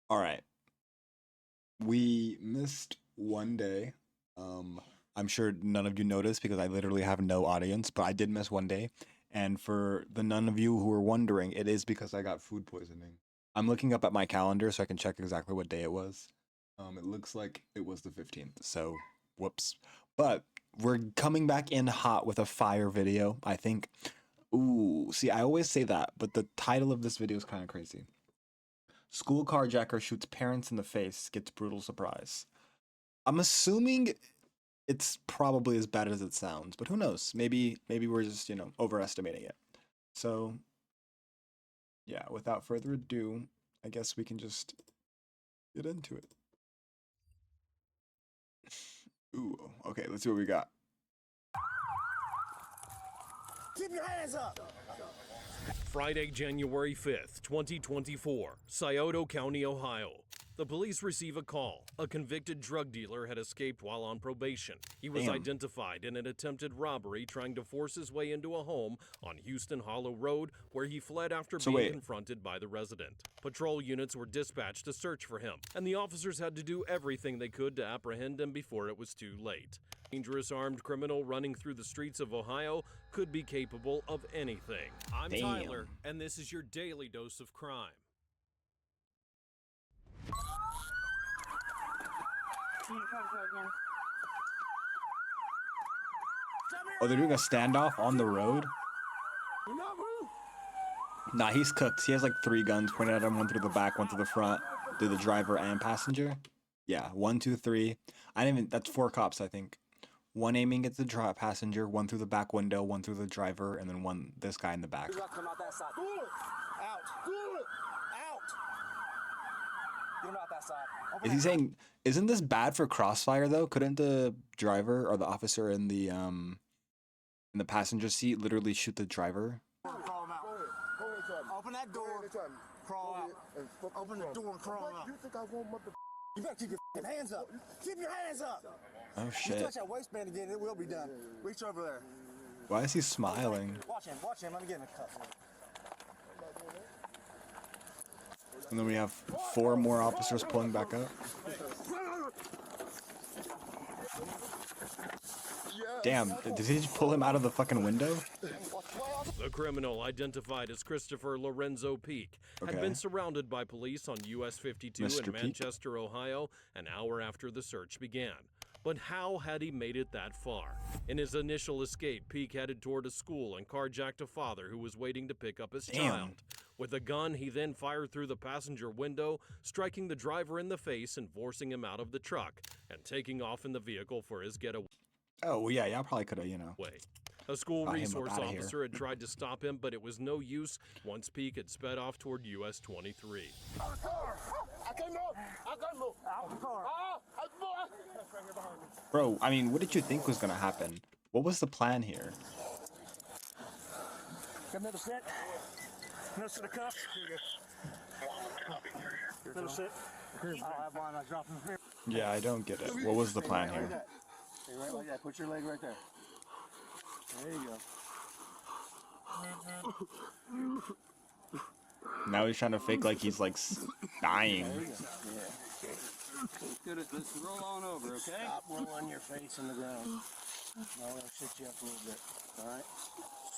All right. We missed one day. Um, I'm sure none of you noticed because I literally have no audience, but I did miss one day. And for the none of you who are wondering, it is because I got food poisoning. I'm looking up at my calendar so I can check exactly what day it was. It looks like it was the 15th, so whoops. But we're coming back in hot with a fire video, I think. Ooh, see, I always say that, but the title of this video is kind of crazy. School carjacker shoots parents in the face, gets brutal surprise. I'm assuming it's probably as bad as it sounds, but who knows? Maybe we're just, overestimating it. So, yeah, without further ado, I guess we can just get into it. Ooh, okay, let's see what we got. Keep your hands up! Friday, January 5th, 2024, Scioto County, Ohio. The police receive a call. A convicted drug dealer had escaped while on probation. He was identified in an attempted robbery trying to force his way into a home on Houston Hollow Road, where he fled after being confronted by the resident. Patrol units were dispatched to search for him, and the officers had to do everything they could to apprehend him before it was too late. Dangerous armed criminal running through the streets of Ohio could be capable of anything. I'm Tyler, and this is your daily dose of crime. Oh, they're doing a standoff on the road? Nah, he's cooked. He has like 3 guns pointed at him, one through the back, one through the front, through the driver and passenger. Yeah, 1, 2, 3. That's 4 cops, I think. 1 aiming at the passenger, 1 through the back window, 1 through the driver, and then 1, this guy in the back. Come out that side. Out. Out. Get him out that side. Is he saying, isn't this bad for crossfire though? Couldn't the driver or the officer in the passenger seat literally shoot the driver? Crawl him out. Open that door. Crawl out. Open the door and crawl out. You better keep your hands up. Keep your hands up. Oh shit. You touch that waistband again, it will be done. Reach over there. Why is he smiling? Watch him. Let me get in the cuff. And then we have 4 more officers pulling back up. Damn, did he just pull him out of the fucking window? The criminal, identified as Christopher Lorenzo Peak, had been surrounded by police on US 52 in Manchester, Ohio, an hour after the search began. But how had he made it that far? In his initial escape, Peak headed toward a school and carjacked a father who was waiting to pick up his child. With a gun, he then fired through the passenger window, striking the driver in the face and forcing him out of the truck, and taking off in the vehicle for his getaway. Oh, well, yeah, y'all probably could have, A school resource officer had tried to stop him, but it was no use once Peak had sped off toward US 23. Out of the car! I can't move! Out the car! Bro, I mean, what did you think was gonna happen? What was the plan here? Got another set? Another set of cuffs? Another set? I'll have one. I drop them here. Yeah, I don't get it. What was the plan here? Stay right like that. Put your leg right there. There you go. Now he's trying to fake like he's like dying. Let's roll on over, okay? Stop rolling your face in the ground. Now I'll sit you up a little bit. All right?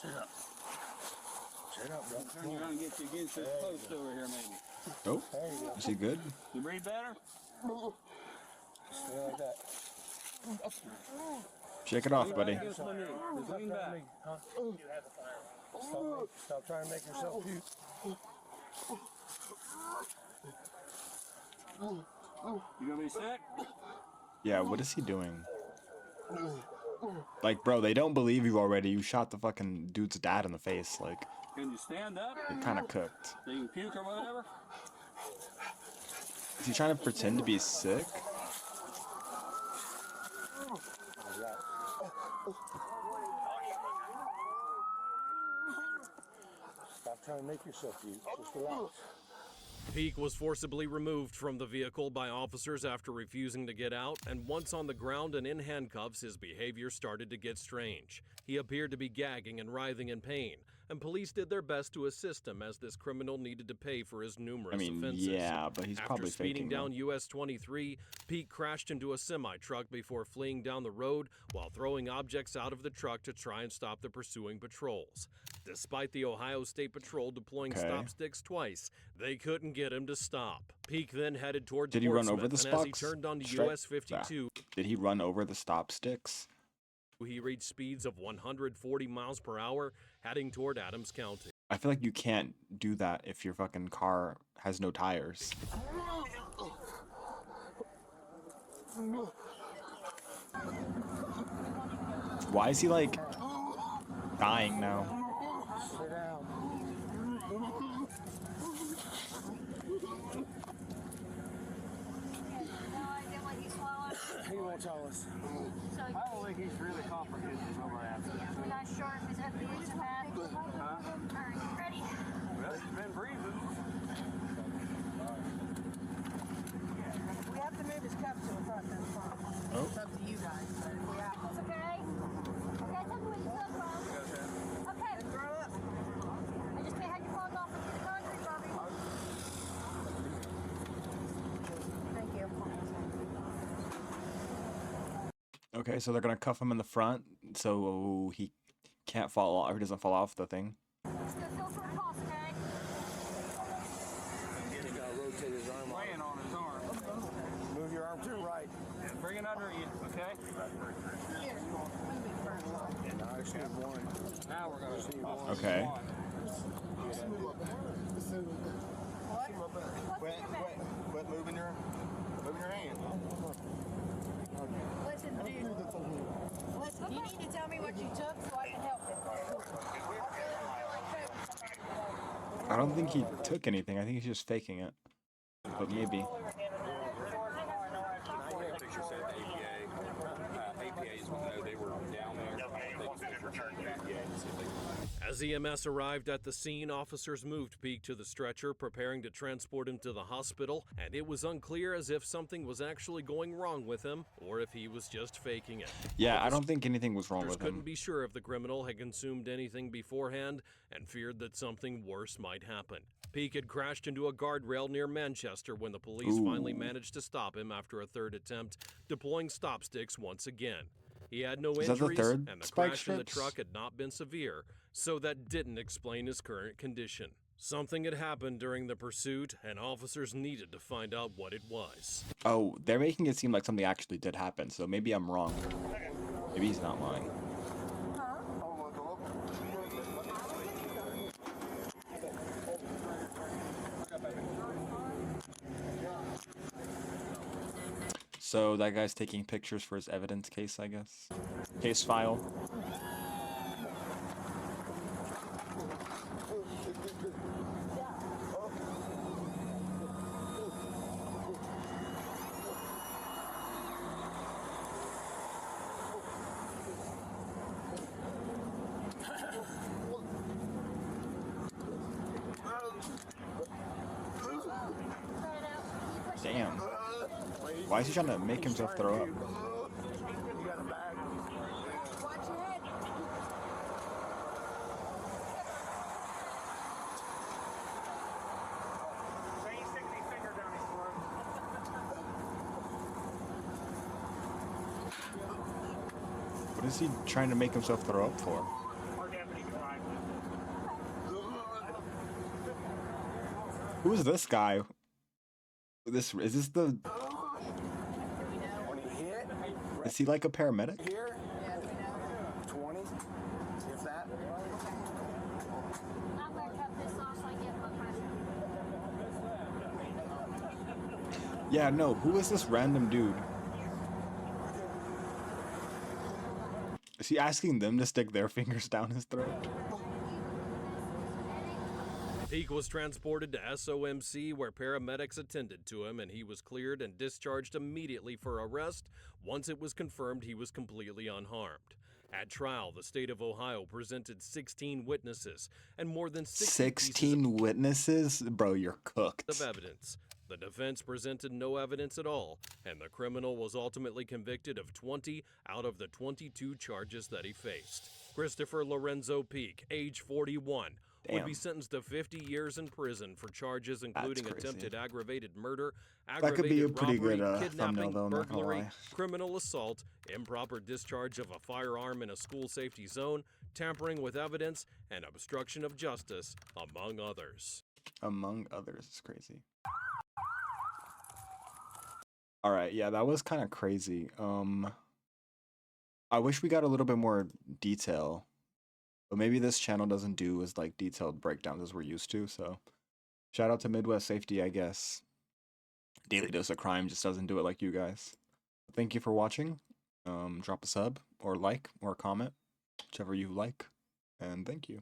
Sit up. Sit up, bro. Turn around and get you against this post over here, maybe. Oh, is he good? You breathe better? Stay like that. Shake it off, buddy. Just lean back. Stop trying to make yourself cute. You gonna be sick? Yeah, what is he doing? Like, bro, they don't believe you already. You shot the fucking dude's dad in the face. Like, Can you stand up? you're kind of cooked. So you can puke or whatever? Is he trying to pretend to be sick? Stop trying to make yourself cute. Just relax. Peak was forcibly removed from the vehicle by officers after refusing to get out, and once on the ground and in handcuffs, his behavior started to get strange. He appeared to be gagging and writhing in pain, and police did their best to assist him as this criminal needed to pay for his numerous offenses. Yeah, but he's After probably speeding faking down though. US 23, Peak crashed into a semi-truck before fleeing down the road while throwing objects out of the truck to try and stop the pursuing patrols. Despite the Ohio State Patrol deploying Okay. stop sticks twice, they couldn't get him to stop. Peak then headed toward Did he run Portsmouth, over the and as he stocks? turned onto Straight- US 52, Did he run over the stop sticks? he reached speeds of 140 miles per hour, heading toward Adams County. I feel like you can't do that if your fucking car has no tires. Why is he like dying now? Sit down. He won't tell us. So I don't think he's really comprehending what we're after. we're not sure if his FBA's passed. Alright, ready? Well, he's been breathing. We have to move his cup to the front, that's fine. Oh. It's up to you guys, but if we have to. It's okay. Okay, tell me where you come from. Okay. Throw up. I just can't have your clothes off into the concrete, Bobby. Thank you. Okay, so they're gonna cuff him in the front so he can't fall off, or he doesn't fall off the thing. Just gonna feel for a pulse, okay? He gotta rotate his arm. Laying on his arm. Move your arm to the right. And bring it under you, okay? Now I just need one. Now we're gonna see one. Okay. Quit moving your hand. Listen, dude. Listen, you need to tell me what you took so I can help him. I don't think he took anything. I think he's just faking it. But maybe. Picture said the APA. APA's will know they were down there. As EMS arrived at the scene, officers moved Peak to the stretcher, preparing to transport him to the hospital, and it was unclear as if something was actually going wrong with him or if he was just faking it. Yeah, I don't think anything was wrong Officers with couldn't him. be sure if the criminal had consumed anything beforehand and feared that something worse might happen. Peak had crashed into a guardrail near Manchester when the police finally managed to stop him after a third attempt, deploying stop sticks once again. He had no Is that the injuries, third and the spike crash in the strips? truck had not been severe, so that didn't explain his current condition. Something had happened during the pursuit, and officers needed to find out what it was. Oh, they're making it seem like something actually did happen, so maybe I'm wrong. Maybe he's not lying. So that guy's taking pictures for his evidence case, I guess. Case file. Damn. Why is he trying to make himself throw up? You got a bag. Watch your head. What is he trying to make himself throw up for? Who is this guy? Is this the? When he hit, Is he like a paramedic? here, 20, if that. I'm gonna cut this off so I get my pressure. Yeah, no. Who is this random dude? Is he asking them to stick their fingers down his throat? Peak was transported to SOMC where paramedics attended to him, and he was cleared and discharged immediately for arrest once it was confirmed he was completely unharmed. At trial, the state of Ohio presented 16 witnesses and more than 60 pieces 16 witnesses? Bro, you're of cooked. evidence. The defense presented no evidence at all, and the criminal was ultimately convicted of 20 out of the 22 charges that he faced. Christopher Lorenzo Peak, age 41, would be Damn. sentenced to 50 years in prison for charges including crazy. attempted aggravated murder, That could be a aggravated pretty robbery, good thumbnail, kidnapping, though, not gonna burglary, lie. criminal assault, improper discharge of a firearm in a school safety zone, tampering with evidence, and obstruction of justice, among others. Among others, it's crazy. All right, yeah, that was kind of crazy. I wish we got a little bit more detail, but maybe this channel doesn't do as like detailed breakdowns as we're used to. So, shout out to Midwest Safety, I guess. Daily Dose of Crime just doesn't do it like you guys. Thank you for watching. Drop a sub or like or comment, whichever you like, and thank you.